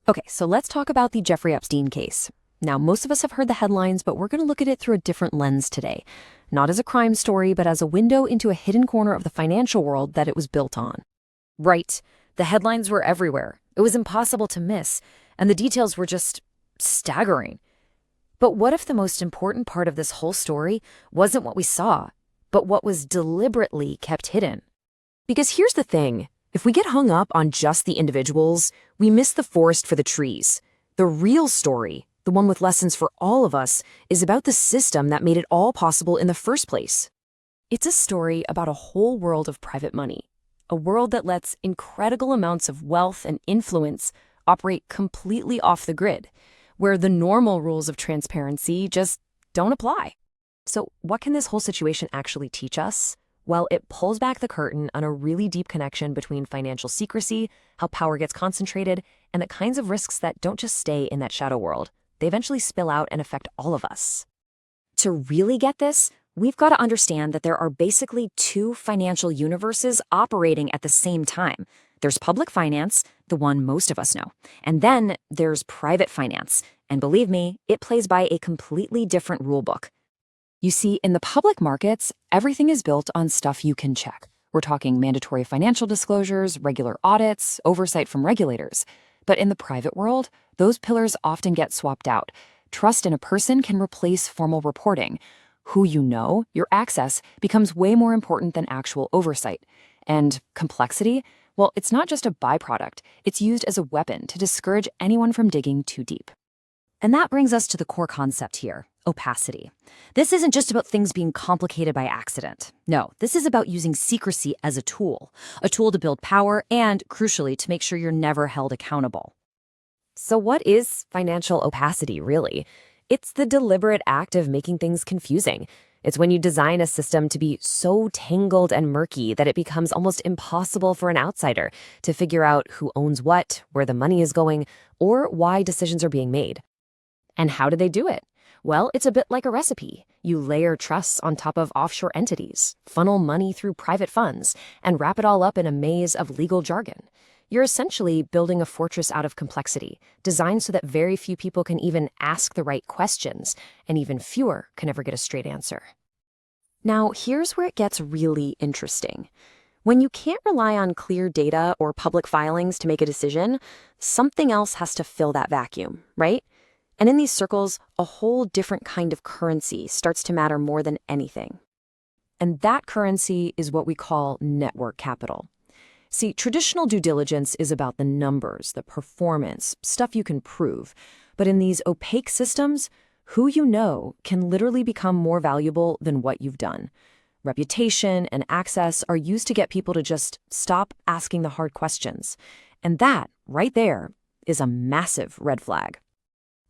Okay, so let's talk about the Jeffrey Epstein case. Now, most of us have heard the headlines, but we're going to look at it through a different lens today. Not as a crime story, but as a window into a hidden corner of the financial world that it was built on. Right. The headlines were everywhere. It was impossible to miss, and the details were just staggering. But what if the most important part of this whole story wasn't what we saw, but what was deliberately kept hidden? Because here's the thing. If we get hung up on just the individuals, we miss the forest for the trees. The real story, the one with lessons for all of us, is about the system that made it all possible in the first place. It's a story about a whole world of private money, a world that lets incredible amounts of wealth and influence operate completely off the grid, where the normal rules of transparency just don't apply. So what can this whole situation actually teach us? Well, it pulls back the curtain on a really deep connection between financial secrecy, how power gets concentrated, and the kinds of risks that don't just stay in that shadow world. They eventually spill out and affect all of us. To really get this, we've got to understand that there are basically two financial universes operating at the same time. There's public finance, the one most of us know, and then there's private finance. And believe me, it plays by a completely different rulebook. You see, in the public markets, everything is built on stuff you can check. We're talking mandatory financial disclosures, regular audits, oversight from regulators. But in the private world, those pillars often get swapped out. Trust in a person can replace formal reporting. Who you know, your access, becomes way more important than actual oversight. And complexity? Well, it's not just a byproduct. It's used as a weapon to discourage anyone from digging too deep. And that brings us to the core concept here, opacity. This isn't just about things being complicated by accident. No, this is about using secrecy as a tool to build power and, crucially, to make sure you're never held accountable. So what is financial opacity, really? It's the deliberate act of making things confusing. It's when you design a system to be so tangled and murky that it becomes almost impossible for an outsider to figure out who owns what, where the money is going, or why decisions are being made. And how do they do it? Well, it's a bit like a recipe. You layer trusts on top of offshore entities, funnel money through private funds, and wrap it all up in a maze of legal jargon. You're essentially building a fortress out of complexity, designed so that very few people can even ask the right questions, and even fewer can ever get a straight answer. Now, here's where it gets really interesting. When you can't rely on clear data or public filings to make a decision, something else has to fill that vacuum, right? And in these circles, a whole different kind of currency starts to matter more than anything. And that currency is what we call network capital. See, traditional due diligence is about the numbers, the performance, stuff you can prove. But in these opaque systems, who you know can literally become more valuable than what you've done. Reputation and access are used to get people to just stop asking the hard questions. And that, right there, is a massive red flag.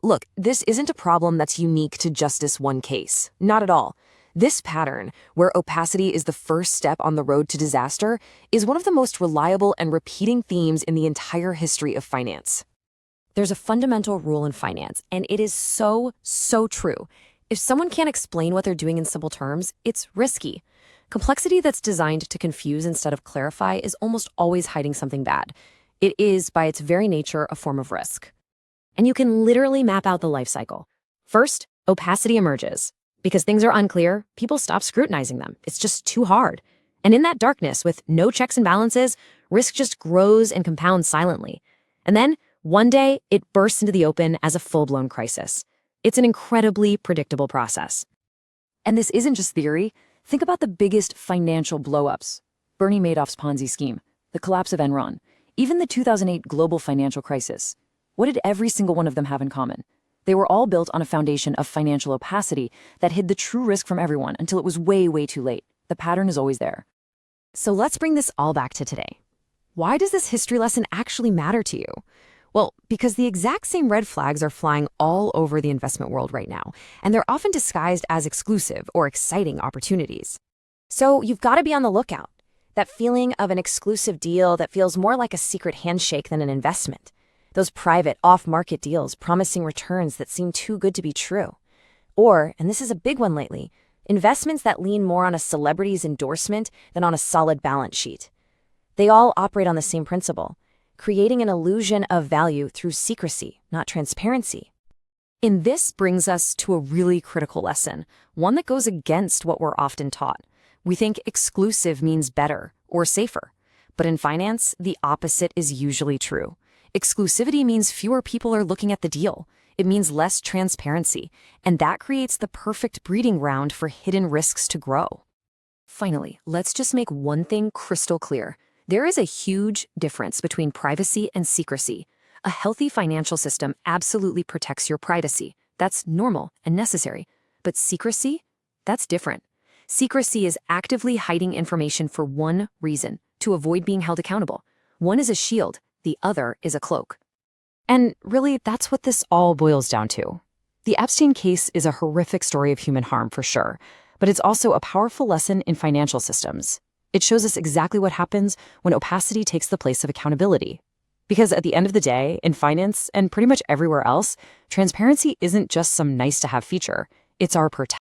Look, this isn't a problem that's unique to just this one case. Not at all. This pattern, where opacity is the first step on the road to disaster, is one of the most reliable and repeating themes in the entire history of finance. There's a fundamental rule in finance, and it is so true. If someone can't explain what they're doing in simple terms, it's risky. Complexity that's designed to confuse instead of clarify is almost always hiding something bad. It is, by its very nature, a form of risk. And you can literally map out the life cycle. First, opacity emerges. Because things are unclear, people stop scrutinizing them. It's just too hard. And in that darkness, with no checks and balances, risk just grows and compounds silently. And then, one day, it bursts into the open as a full-blown crisis. It's an incredibly predictable process. And this isn't just theory. Think about the biggest financial blow-ups. Bernie Madoff's Ponzi scheme, the collapse of Enron, even the 2008 global financial crisis. What did every single one of them have in common? They were all built on a foundation of financial opacity that hid the true risk from everyone until it was way too late. The pattern is always there. So let's bring this all back to today. Why does this history lesson actually matter to you? Well, because the exact same red flags are flying all over the investment world right now, and they're often disguised as exclusive or exciting opportunities. So you've got to be on the lookout. That feeling of an exclusive deal that feels more like a secret handshake than an investment. Those private, off-market deals promising returns that seem too good to be true. Or, and this is a big one lately, investments that lean more on a celebrity's endorsement than on a solid balance sheet. They all operate on the same principle. creating an illusion of value through secrecy, not transparency. And this brings us to a really critical lesson, one that goes against what we're often taught. We think exclusive means better or safer. But in finance, the opposite is usually true. Exclusivity means fewer people are looking at the deal. It means less transparency, and that creates the perfect breeding ground for hidden risks to grow. Finally, let's just make one thing crystal clear. There is a huge difference between privacy and secrecy. A healthy financial system absolutely protects your privacy. That's normal and necessary. But secrecy? That's different. Secrecy is actively hiding information for one reason, to avoid being held accountable. One is a shield, the other is a cloak. And really, that's what this all boils down to. The Epstein case is a horrific story of human harm for sure, but it's also a powerful lesson in financial systems. It shows us exactly what happens when opacity takes the place of accountability. Because at the end of the day, in finance and pretty much everywhere else, transparency isn't just some nice-to-have feature. It's our